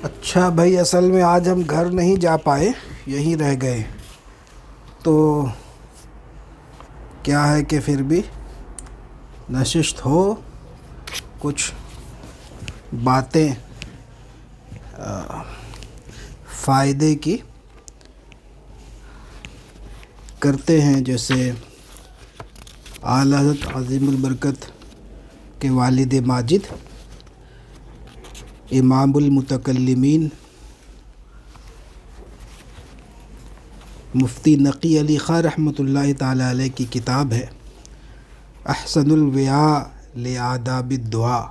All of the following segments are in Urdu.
اچھا بھائی، اصل میں آج ہم گھر نہیں جا پائے، یہیں رہ گئے۔ تو کیا ہے کہ پھر بھی نشست ہو، کچھ باتیں فائدے کی کرتے ہیں، جیسے اعلیٰ حضرت عظیم البرکت کے والد ماجد امام المتکلمین مفتی نقی علی خاں رحمۃ اللہ تعالیٰ علیہ کی کتاب ہے احسن الویاء لآداب الدعاء۔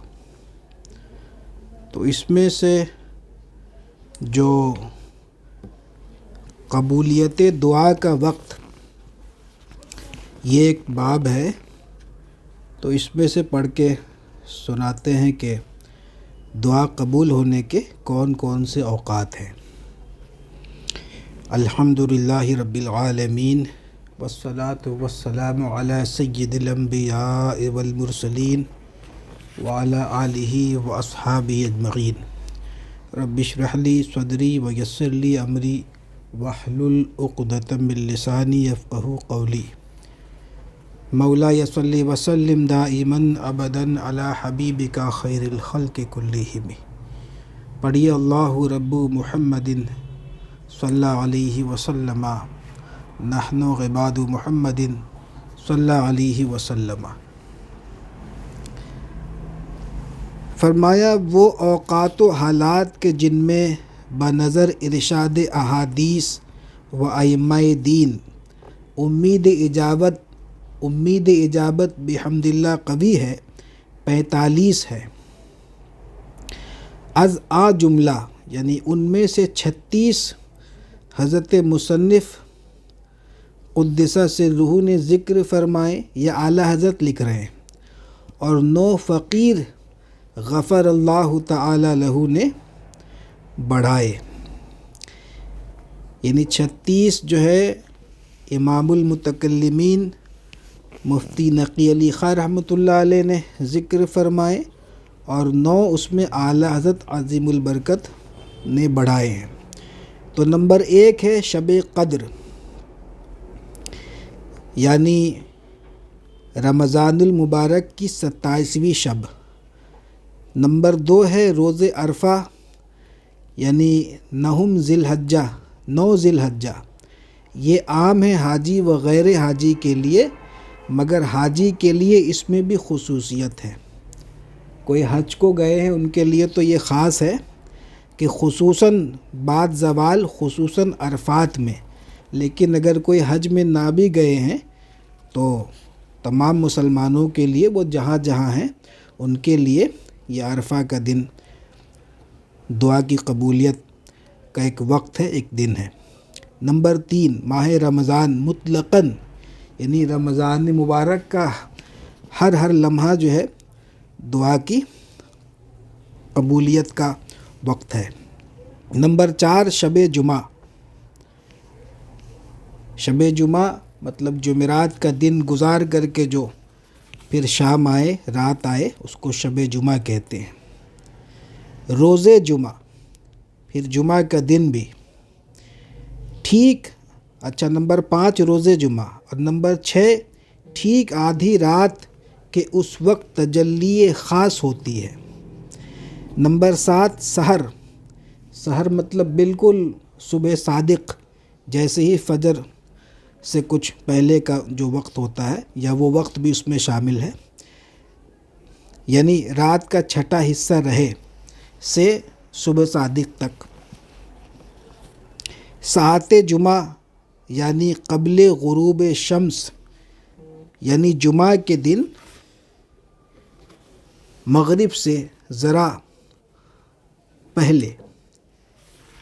تو اس میں سے جو قبولیت دعا کا وقت، یہ ایک باب ہے، تو اس میں سے پڑھ کے سناتے ہیں کہ دعا قبول ہونے کے کون کون سے اوقات ہیں۔ الحمدللہ رب العالمین والصلاة والسلام علی سید الانبیاء والمرسلین وعلی آلہ واصحابہ اجمعین۔ رب اشرح لی صدری ویسر لی امری واحلل عقدۃ من لسانی یفقہوا قولی۔ مولاي صل وسلم دائما ابدا علی حبیبک خیر الخلق کلہم۔ پڑھیے اللہ رب محمد صلی علیہ وسلم، نحن عباد محمد صلی علیہ وسلم۔ فرمایا وہ اوقات و حالات کے جن میں بنظر ارشاد احادیث و ائمہ دین امید اجابت بحمد اللہ قوی ہے، 45 ہے۔ از آ جملہ یعنی ان میں سے 36 حضرت مصنف قدس سرہ نے ذکر فرمائے یا اعلیٰ حضرت لکھ رہے ہیں، اور 9 فقیر غفر اللہ تعالی لہ نے بڑھائے۔ یعنی 36 جو ہے امام المتکلمین مفتی نقی علی خاں رحمۃ اللہ علیہ نے ذکر فرمائے، اور 9 اس میں اعلیٰ حضرت عظیم البرکت نے بڑھائے ہیں۔ تو نمبر 1 ہے شب قدر، یعنی رمضان المبارک کی 27ویں شب۔ نمبر 2 ہے روز عرفہ، یعنی 9 ذی الحجہ۔ یہ عام ہے حاجی و غیر حاجی کے لیے، مگر حاجی کے لیے اس میں بھی خصوصیت ہے۔ کوئی حج کو گئے ہیں ان کے لیے تو یہ خاص ہے کہ خصوصاً بعد زوال، خصوصاً عرفات میں، لیکن اگر کوئی حج میں نہ بھی گئے ہیں تو تمام مسلمانوں کے لیے، وہ جہاں جہاں ہیں ان کے لیے یہ عرفہ کا دن دعا کی قبولیت کا ایک وقت ہے، ایک دن ہے۔ نمبر 3 ماہ رمضان مطلقاً، یعنی رمضان مبارک کا ہر لمحہ جو ہے دعا کی قبولیت کا وقت ہے۔ نمبر 4 شب جمعہ۔ شب جمعہ مطلب جمعرات کا دن گزار کر کے جو پھر شام آئے، رات آئے، اس کو شب جمعہ کہتے ہیں۔ روز جمعہ، پھر جمعہ کا دن بھی ٹھیک نمبر 5 روز جمعہ، اور نمبر 6 ٹھیک آدھی رات کے اس وقت تجلی خاص ہوتی ہے۔ نمبر 7 سحر مطلب بالکل صبح صادق، جیسے ہی فجر سے کچھ پہلے کا جو وقت ہوتا ہے، یا وہ وقت بھی اس میں شامل ہے، یعنی رات کا چھٹا حصہ رہے سے صبح صادق تک۔ ساعت جمعہ یعنی قبل غروب شمس، یعنی جمعہ کے دن مغرب سے ذرا پہلے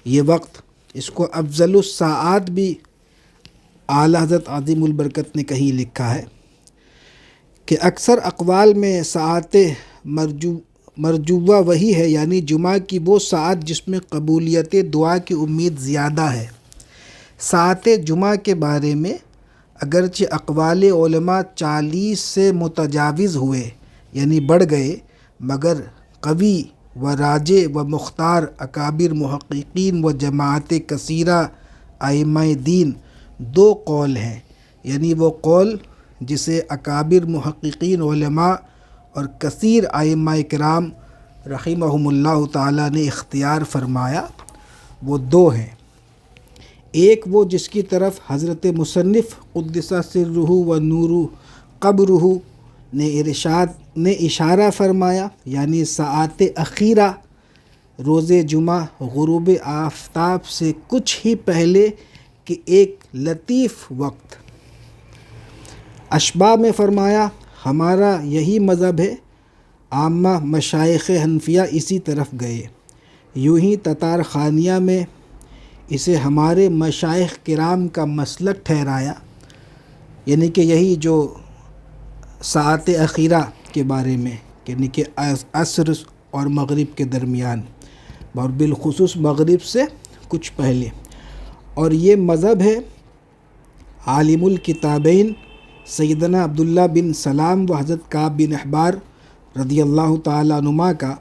یہ وقت، اس کو افضل الساعات بھی اعلیٰ حضرت عظیم البرکت نے کہیں لکھا ہے کہ اکثر اقوال میں ساعت مرجوہ وہی ہے، یعنی جمعہ کی وہ ساعت جس میں قبولیت دعا کی امید زیادہ ہے۔ ساعت جمعہ کے بارے میں اگرچہ اقوال علماء 40 سے متجاوز ہوئے، یعنی بڑھ گئے، مگر قوی و راجع و مختار اکابر محققین و جماعت کثیرہ ائمہ دین دو قول ہیں، یعنی وہ قول جسے اکابر محققین علماء اور کثیر ائمہ کرام رحمہم اللہ تعالیٰ نے اختیار فرمایا، وہ دو ہیں۔ ایک وہ جس کی طرف حضرت مصنف قدس سرہ و نور قبرہ نے اشارہ فرمایا، یعنی ساعات اخیرہ روز جمعہ غروب آفتاب سے کچھ ہی پہلے کہ ایک لطیف وقت۔ اشباہ میں فرمایا ہمارا یہی مذہب ہے، عامہ مشائخ حنفیہ اسی طرف گئے، یوں ہی تتار خانیہ میں اسے ہمارے مشائخ کرام کا مسلک ٹھہرایا، یعنی کہ یہی جو ساعت اخیرہ کے بارے میں، یعنی کہ عصر اور مغرب کے درمیان، اور بالخصوص مغرب سے کچھ پہلے، اور یہ مذہب ہے عالم الکتابین سیدنا عبداللہ بن سلام و حضرت کعب بن احبار رضی اللہ تعالیٰ عنہما کا،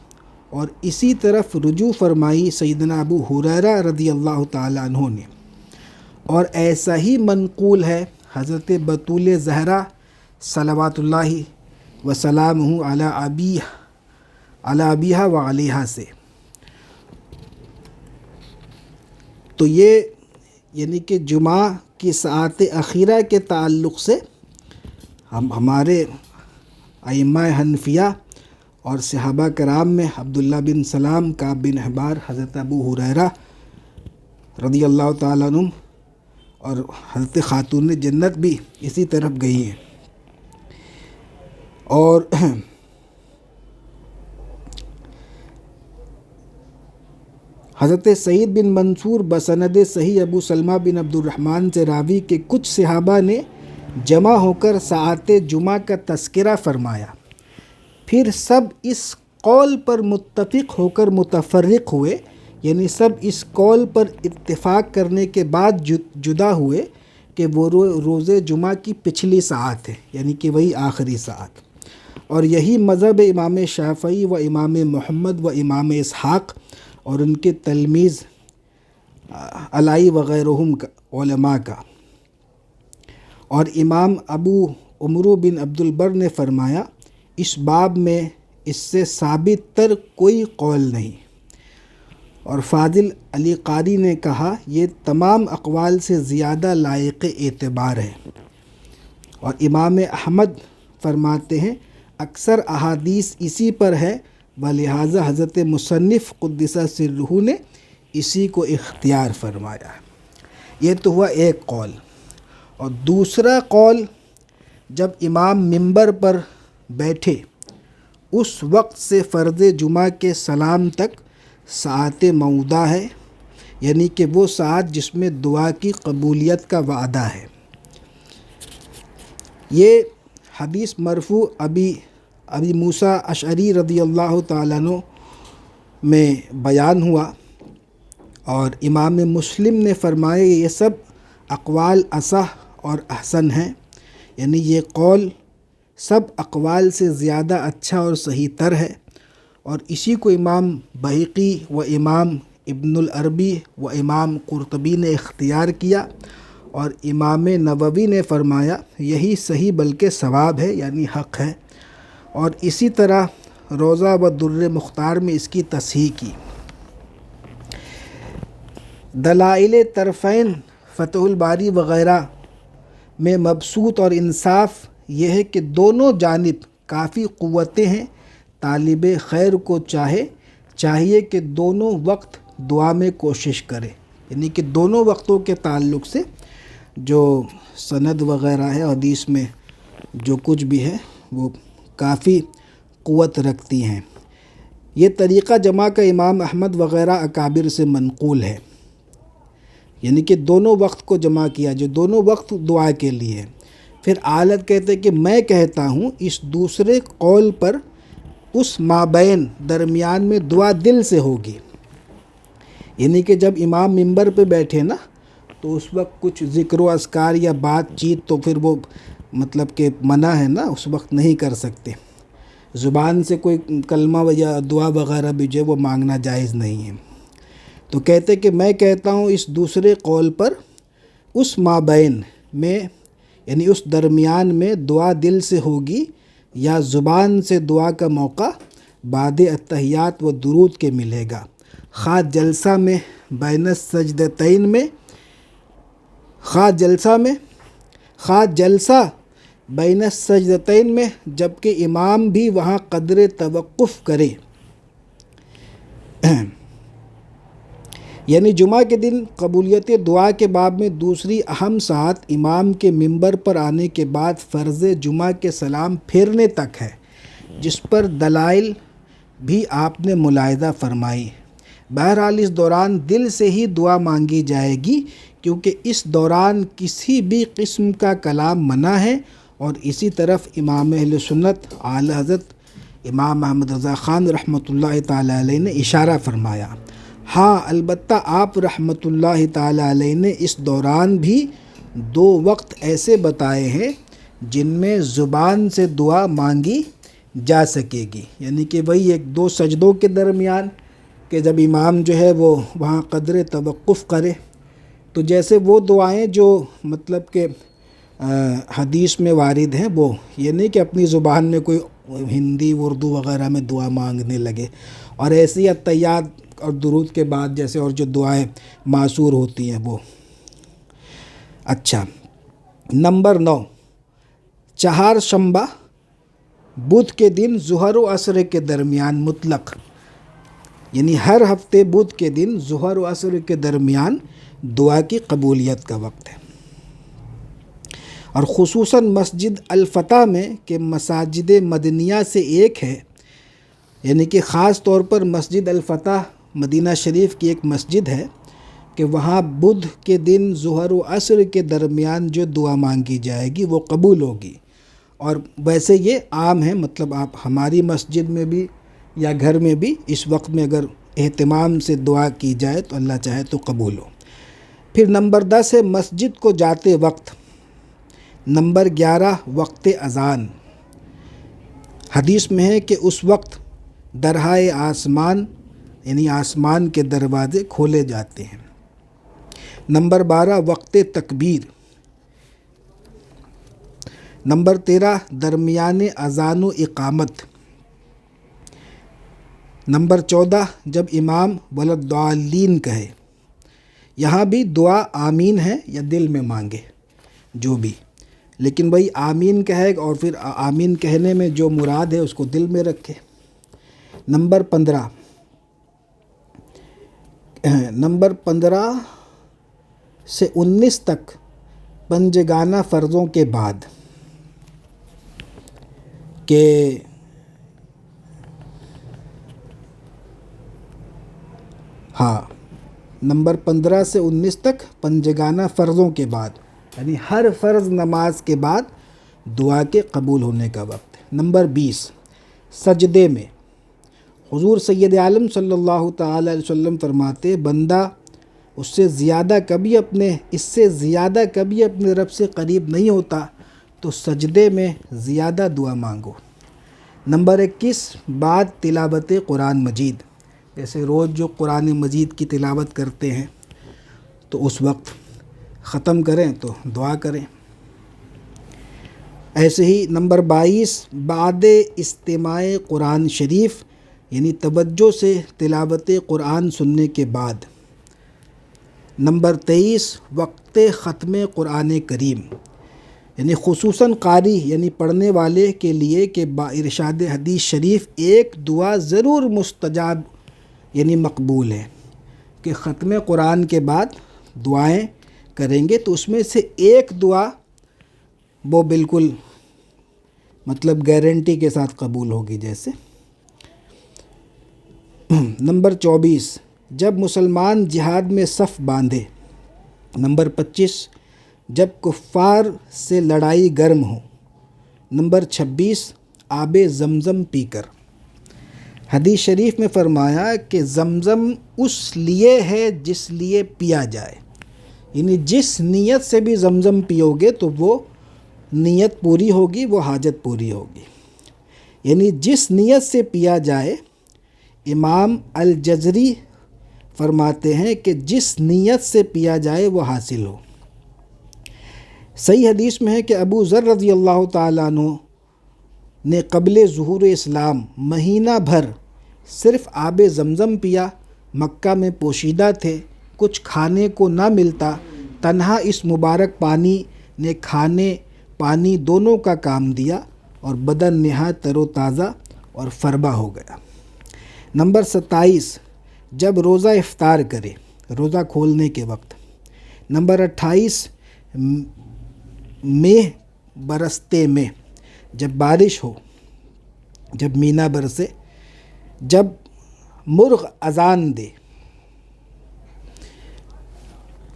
اور اسی طرف رجوع فرمائی سیدنا ابو ہریرہ رضی اللہ تعالیٰ عنہ نے، اور ایسا ہی منقول ہے حضرت بطول زہرا صلوات اللہ وسلامہ علی ابیہا و علیہا سے۔ تو یہ یعنی کہ جمعہ کی ساعت اخیرہ کے تعلق سے ہمارے ائمہ حنفیہ اور صحابہ کرام میں عبداللہ بن سلام، کعب بن احبار، حضرت ابو ہریرہ رضی اللہ تعالیٰ عنہ اور حضرت خاتون جنت بھی اسی طرف گئی ہیں۔ اور حضرت سعید بن منصور بسند صحیح ابو سلمہ بن عبد الرحمن سے راوی کے کچھ صحابہ نے جمع ہو کر ساعت جمعہ کا تذکرہ فرمایا، پھر سب اس قول پر متفق ہو کر متفرق ہوئے، یعنی سب اس قول پر اتفاق کرنے کے بعد جدا ہوئے کہ وہ روز جمعہ کی پچھلی ساعت ہے، یعنی کہ وہی آخری ساعت۔ اور یہی مذہب امام شافعی و امام محمد و امام اسحاق اور ان کے تلمیذ علائی وغیرہم علماء کا۔ اور امام ابو عمرو بن عبد البر نے فرمایا اس باب میں اس سے ثابت تر کوئی قول نہیں۔ اور فاضل علی قاری نے کہا یہ تمام اقوال سے زیادہ لائق اعتبار ہے۔ اور امام احمد فرماتے ہیں اکثر احادیث اسی پر ہے، ولہٰذا حضرت مصنف قدس سرہ نے اسی کو اختیار فرمایا۔ یہ تو ہوا ایک قول۔ اور دوسرا قول، جب امام منبر پر بیٹھے اس وقت سے فرض جمعہ کے سلام تک ساعت موعودہ ہے، یعنی کہ وہ ساعت جس میں دعا کی قبولیت کا وعدہ ہے۔ یہ حدیث مرفوع ابی موسیٰ اشعری رضی اللہ تعالیٰ عنہ میں بیان ہوا، اور امام مسلم نے فرمایا یہ سب اقوال اصح اور احسن ہیں، یعنی یہ قول سب اقوال سے زیادہ اچھا اور صحیح تر ہے۔ اور اسی کو امام بہقی و امام ابن العربی و امام قرطبی نے اختیار کیا، اور امام نووی نے فرمایا یہی صحیح بلکہ صواب ہے، یعنی حق ہے۔ اور اسی طرح روضہ و در مختار میں اس کی تصحیح کی۔ دلائل طرفین فتح الباری وغیرہ میں مبسوط اور انصاف یہ ہے کہ دونوں جانب کافی قوتیں ہیں، طالب خیر کو چاہیے کہ دونوں وقت دعا میں کوشش کرے، یعنی کہ دونوں وقتوں کے تعلق سے جو سند وغیرہ ہے حدیث میں جو کچھ بھی ہے وہ کافی قوت رکھتی ہیں۔ یہ طریقہ جمع کا امام احمد وغیرہ اکابر سے منقول ہے، یعنی کہ دونوں وقت کو جمع کیا، جو دونوں وقت دعا کے لیے۔ پھر اعلیٰ کہتے کہ میں کہتا ہوں اس دوسرے قول پر اس مابین درمیان میں دعا دل سے ہوگی، یعنی کہ جب امام منبر پہ بیٹھے نا تو اس وقت کچھ ذکر و اذکار یا بات چیت تو پھر وہ مطلب کہ منع ہے نا، اس وقت نہیں کر سکتے، زبان سے کوئی کلمہ یا دعا وغیرہ بھی جو ہے وہ مانگنا جائز نہیں ہے۔ تو کہتے کہ میں کہتا ہوں اس دوسرے قول پر اس مابین میں یعنی اس درمیان میں دعا دل سے ہوگی یا زبان سے دعا کا موقع بعد اتحیات و درود کے ملے گا، خواہ جلسہ میں بین السجدتین میں خواہ جلسہ بین السجدتین میں، جبکہ امام بھی وہاں قدر توقف کرے۔ یعنی جمعہ کے دن قبولیت دعا کے باب میں دوسری اہم ساعت امام کے ممبر پر آنے کے بعد فرض جمعہ کے سلام پھیرنے تک ہے، جس پر دلائل بھی آپ نے ملاحظہ فرمائی۔ بہرحال اس دوران دل سے ہی دعا مانگی جائے گی، کیونکہ اس دوران کسی بھی قسم کا کلام منع ہے، اور اسی طرف امام اہل سنت اعلی حضرت امام محمد رضا خان رحمۃ اللہ تعالی علیہ نے اشارہ فرمایا۔ ہاں البتہ آپ رحمۃ اللہ تعالی علیہ نے اس دوران بھی 2 وقت ایسے بتائے ہیں جن میں زبان سے دعا مانگی جا سکے گی، یعنی کہ وہی 2 سجدوں کے درمیان کہ جب امام جو ہے وہ وہاں قدر توقف کرے، تو جیسے وہ دعائیں جو مطلب کہ حدیث میں وارد ہیں، وہ یہ نہیں کہ اپنی زبان میں کوئی ہندی اردو وغیرہ میں دعا مانگنے لگے، اور ایسی اتحیات اور درود کے بعد جیسے اور جو دعائیں معصور ہوتی ہیں وہ۔ اچھا، نمبر 9، چہارشنبہ بدھ کے دن ظہر و عصر کے درمیان مطلق، یعنی ہر ہفتے بدھ کے دن ظہر و عصر کے درمیان دعا کی قبولیت کا وقت ہے، اور خصوصاً مسجد الفتح میں کہ مساجد مدنیہ سے ایک ہے، یعنی کہ خاص طور پر مسجد الفتح مدینہ شریف کی ایک مسجد ہے کہ وہاں بدھ کے دن ظہر و عصر کے درمیان جو دعا مانگی جائے گی وہ قبول ہوگی۔ اور ویسے یہ عام ہے، مطلب آپ ہماری مسجد میں بھی یا گھر میں بھی اس وقت میں اگر اہتمام سے دعا کی جائے تو اللہ چاہے تو قبول ہو۔ پھر نمبر 10 ہے مسجد کو جاتے وقت۔ نمبر 11 وقت اذان۔ حدیث میں ہے کہ اس وقت درہائے آسمان یعنی آسمان کے دروازے کھولے جاتے ہیں۔ نمبر 12 وقت تکبیر۔ نمبر 13 درمیان اذان و اقامت۔ نمبر 14 جب امام وللضالین کہے، یہاں بھی دعا آمین ہے یا دل میں مانگے جو بھی، لیکن وہی آمین کہے اور پھر آمین کہنے میں جو مراد ہے اس کو دل میں رکھے۔ نمبر 15 سے 19 تک پنجگانہ فرضوں کے بعد کہ نمبر 15 سے 19 تک پنجگانہ فرضوں کے بعد، یعنی ہر فرض نماز کے بعد دعا کے قبول ہونے کا وقت ہے۔ نمبر 20 سجدے میں۔ حضور سید عالم صلی اللہ تعالی علیہ وسلم فرماتے، بندہ اس سے زیادہ کبھی اپنے رب سے قریب نہیں ہوتا، تو سجدے میں زیادہ دعا مانگو۔ نمبر 21 بعد تلاوت قرآن مجید، جیسے روز جو قرآن مجید کی تلاوت کرتے ہیں تو اس وقت ختم کریں تو دعا کریں۔ ایسے ہی نمبر 22 بعد استماع قرآن شریف، یعنی توجہ سے تلاوت قرآن سننے کے بعد۔ نمبر 23 وقت ختم قرآن کریم، یعنی خصوصاً قاری یعنی پڑھنے والے کے لیے کہ با ارشاد حدیث شریف ایک دعا ضرور مستجاب یعنی مقبول ہے کہ ختم قرآن کے بعد دعائیں کریں گے تو اس میں سے ایک دعا وہ بالکل مطلب گارنٹی کے ساتھ قبول ہوگی جیسے۔ نمبر 24 جب مسلمان جہاد میں صف باندھے۔ نمبر 25 جب کفار سے لڑائی گرم ہو۔ نمبر 26 آب زمزم پی کر۔ حدیث شریف میں فرمایا کہ زمزم اس لیے ہے جس لیے پیا جائے، یعنی جس نیت سے بھی زمزم پیو گے تو وہ نیت پوری ہوگی، وہ حاجت پوری ہوگی۔ یعنی جس نیت سے پیا جائے، امام الجزری فرماتے ہیں کہ جس نیت سے پیا جائے وہ حاصل ہو۔ صحیح حدیث میں ہے کہ ابو ذر رضی اللہ تعالیٰ عنہ نے قبل ظہور اسلام مہینہ بھر صرف آب زمزم پیا، مکہ میں پوشیدہ تھے، کچھ کھانے کو نہ ملتا، تنہا اس مبارک پانی نے کھانے پانی دونوں کا کام دیا اور بدن نہایت تر و تازہ اور فربا ہو گیا۔ نمبر 27، جب روزہ افطار کرے، روزہ کھولنے کے وقت۔ نمبر 28، مہ برستے میں، جب بارش ہو، جب مینا برسے، جب مرغ اذان دے۔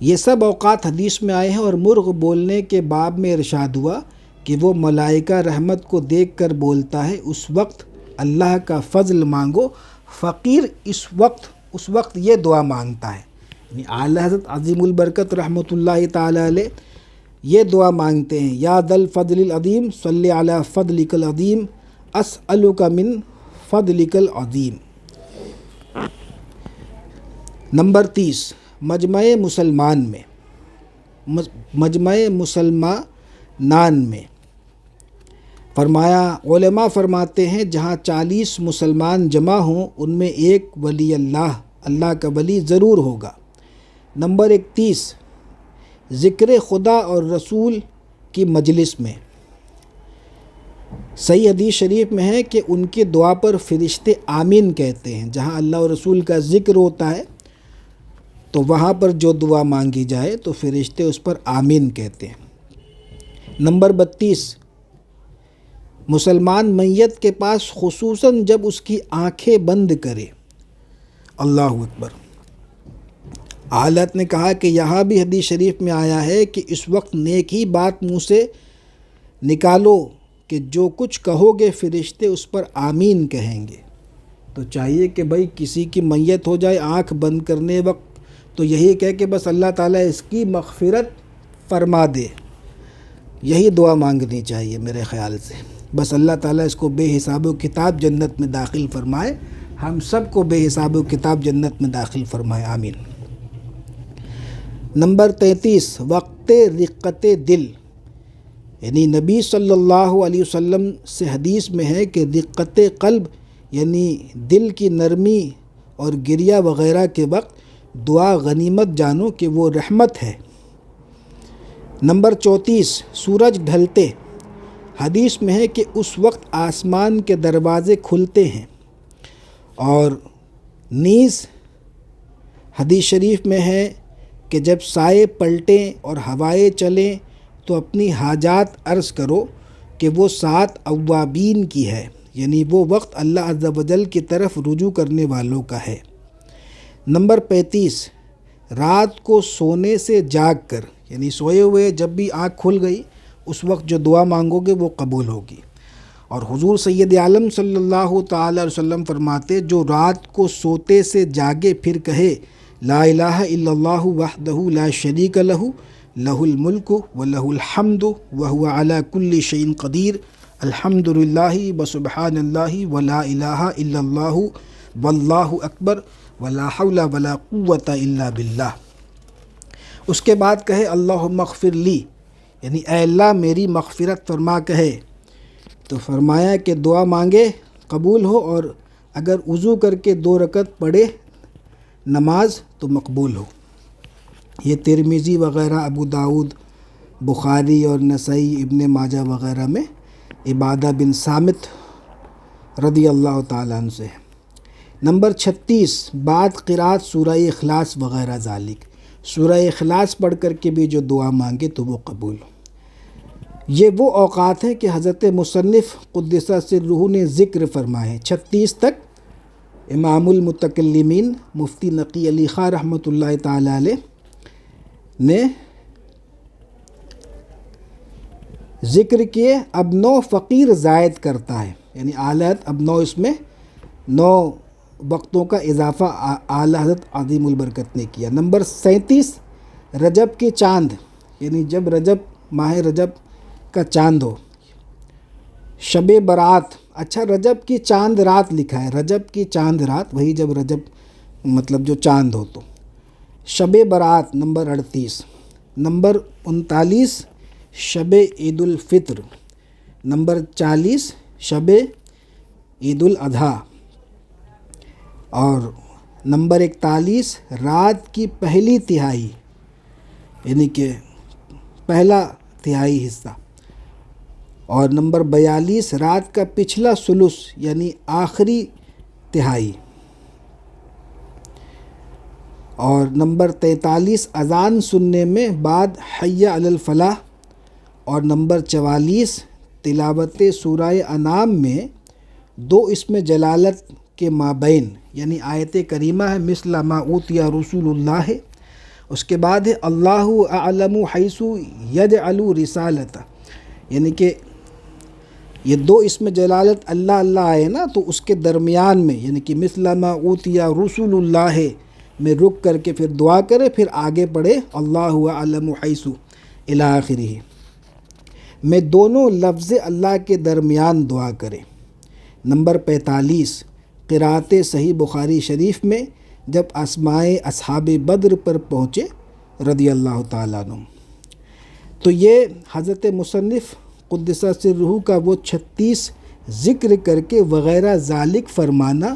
یہ سب اوقات حدیث میں آئے ہیں، اور مرغ بولنے کے باب میں ارشاد ہوا کہ وہ ملائکہ رحمت کو دیکھ کر بولتا ہے، اس وقت اللہ کا فضل مانگو۔ فقیر اس وقت یہ دعا مانگتا ہے، یعنی اعلیٰ حضرت عظیم البرکت رحمۃ اللہ تعالی علیہ یہ دعا مانگتے ہیں، یا ذا الفضل العظیم صلی علی فضلک العظیم اسألک من فضلک العظیم۔ نمبر 30، مجمع مسلمان میں، مجمع مسلمانان میں فرمایا، علماء فرماتے ہیں جہاں 40 مسلمان جمع ہوں ان میں ایک ولی اللہ کا ولی ضرور ہوگا۔ نمبر 31، ذکر خدا اور رسول کی مجلس میں۔ صحیح حدیث شریف میں ہے کہ ان کی دعا پر فرشتے آمین کہتے ہیں۔ جہاں اللہ اور رسول کا ذکر ہوتا ہے تو وہاں پر جو دعا مانگی جائے تو فرشتے اس پر آمین کہتے ہیں۔ نمبر 32، مسلمان میت کے پاس خصوصاً جب اس کی آنکھیں بند کرے۔ اللہ اکبر۔ حالت نے کہا کہ یہاں بھی حدیث شریف میں آیا ہے کہ اس وقت نیک ہی بات منہ سے نکالو کہ جو کچھ کہو گے فرشتے اس پر آمین کہیں گے۔ تو چاہیے کہ بھائی کسی کی میت ہو جائے، آنکھ بند کرنے وقت تو یہی کہے کہ بس اللہ تعالیٰ اس کی مغفرت فرما دے، یہی دعا مانگنی چاہیے میرے خیال سے۔ بس اللہ تعالیٰ اس کو بے حساب و کتاب جنت میں داخل فرمائے، ہم سب کو بے حساب و کتاب جنت میں داخل فرمائے، آمین۔ نمبر 33، وقت رقت دل، یعنی نبی صلی اللہ علیہ وسلم سے حدیث میں ہے کہ رقت قلب یعنی دل کی نرمی اور گریہ وغیرہ کے وقت دعا غنیمت جانو کہ وہ رحمت ہے۔ نمبر 34، سورج ڈھلتے، حدیث میں ہے کہ اس وقت آسمان کے دروازے کھلتے ہیں، اور نیز حدیث شریف میں ہے کہ جب سائے پلٹیں اور ہوائیں چلیں تو اپنی حاجات عرض کرو کہ وہ 7 اوابین کی ہے، یعنی وہ وقت اللہ عز و جل کی طرف رجوع کرنے والوں کا ہے۔ نمبر 35، رات کو سونے سے جاگ کر، یعنی سوئے ہوئے جب بھی آنکھ کھل گئی اس وقت جو دعا مانگو گے وہ قبول ہوگی۔ اور حضور سید عالم صلی اللہ تعالی علیہ وسلم فرماتے، جو رات کو سوتے سے جاگے پھر کہے لا الہ الا اللہ وحدہ لا شریک لہ لہ الملک ولہ الحمد وہو علی کل شیء قدیر الحمد للہ وسبحان اللہ ولا الہ الا اللہ واللہ اکبر ولا حول ولا قوۃ الا باللہ۔ اس کے بعد کہے اللہم اغفر لی، یعنی اے اللہ میری مغفرت فرما کہے، تو فرمایا کہ دعا مانگے قبول ہو، اور اگر وضو کر کے 2 رکعت پڑھے نماز تو مقبول ہو۔ یہ ترمذی وغیرہ، ابو داؤد، بخاری اور نسائی، ابن ماجہ وغیرہ میں عبادہ بن صامت رضی اللہ تعالیٰ عنہ سے ہے۔ نمبر 36، بعد قرات سورہ اخلاص وغیرہ ذالک، سورہ اخلاص پڑھ کر کے بھی جو دعا مانگے تو وہ قبول ہو۔ یہ وہ اوقات ہیں کہ حضرت مصنف قدس سرہ نے ذکر فرمائے۔ 36 تک امام المتکلمین مفتی نقی علی خاں رحمۃ اللہ تعالی علیہ نے ذکر کیے۔ اب 9 فقیر زائد کرتا ہے، یعنی اعلیٰ حضرت اب 9 اس میں 9 وقتوں کا اضافہ اعلیٰ حضرت عظیم البرکت نے کیا۔ نمبر 37، رجب کے چاند، یعنی جب رجب ماہ رجب کا چاند ہو، شب برات اچھا رجب کی چاند رات لکھا ہے، رجب کی چاند رات، وہی جب رجب مطلب جو چاند ہو تو۔ شب برات نمبر 38، نمبر 39 شب عید الفطر، نمبر 40 شب عید الاضحیٰ، اور نمبر 41 رات کی پہلی تہائی، یعنی کہ پہلا تہائی حصہ، اور نمبر 42 رات کا پچھلا ثلث یعنی آخری تہائی، اور نمبر 43 اذان سننے میں بعد حی علی الفلاح، اور نمبر 44 تلاوت سورہ انعام میں 2 اسم جلالت کے مابین، یعنی آیت کریمہ ہے مثل ما اوتی رسول اللہ، اس کے بعد ہے اللہ اعلم حیث یجعل رسالتہ، یعنی کہ یہ 2 اسم جلالت اللہ اللہ آئے نا، تو اس کے درمیان میں یعنی کہ مثل ما اوتی رسول اللہ میں رک کر کے پھر دعا کرے، پھر آگے پڑھے اللہ اعلم حیث الی آخرہ، میں دونوں لفظ اللہ کے درمیان دعا کرے۔ نمبر 45 قرأت صحیح بخاری شریف میں جب اسمائے اصحاب بدر پر پہنچے رضی اللہ تعالیٰ عنہ۔ تو یہ حضرت مصنف قدس سرہ کا وہ 36 ذکر کر کے وغیرہ ذالک فرمانا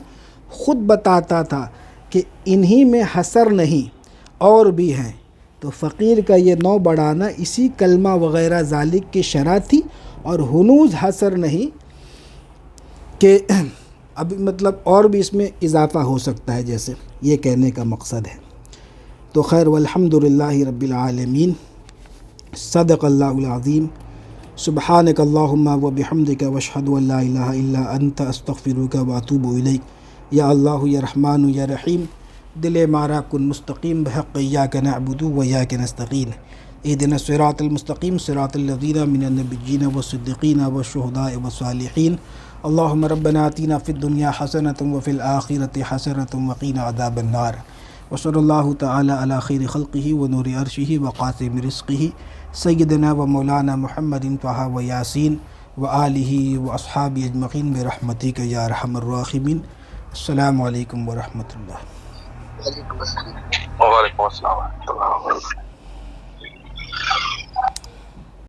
خود بتاتا تھا کہ انہی میں حصر نہیں اور بھی ہیں، تو فقیر کا یہ نو بڑھانا اسی کلمہ وغیرہ ذالک کی شرح تھی، اور ہنوز حصر نہیں کہ اب مطلب اور بھی اس میں اضافہ ہو سکتا ہے، جیسے یہ کہنے کا مقصد ہے۔ تو خیر والحمدللہ رب العالمین، صدق اللہ العظیم، سبحانک اللہم و بحمدک واشہد ان لا الہ الا انت استغفرک و اتوب الیک۔ یا اللہ یا رحمان یا رحیم، دل مارا کن مستقیم بحق ایاک نعبد و ایاک نستعین، اہدنا الصراط المستقیم صراط الذین من النبیین والصدیقین والشہداء والصالحین، اللہم ربنا آتنا فی الدنیا حسنۃ وفی الآخرۃ حسنۃ وقنا عذاب النار، وصلی اللہ تعالی علی خیر خلقہ ونور عرشہ وقاسم رزقہ سیدنا و مولانا محمد طہ و یاسین وآلہ واصحابہ اجمعین برحمتک یا ارحم الراحمین۔ السلام علیکم ورحمۃ اللہ۔ وعلیکم السلام ورحمۃ اللہ وبرکاتہ۔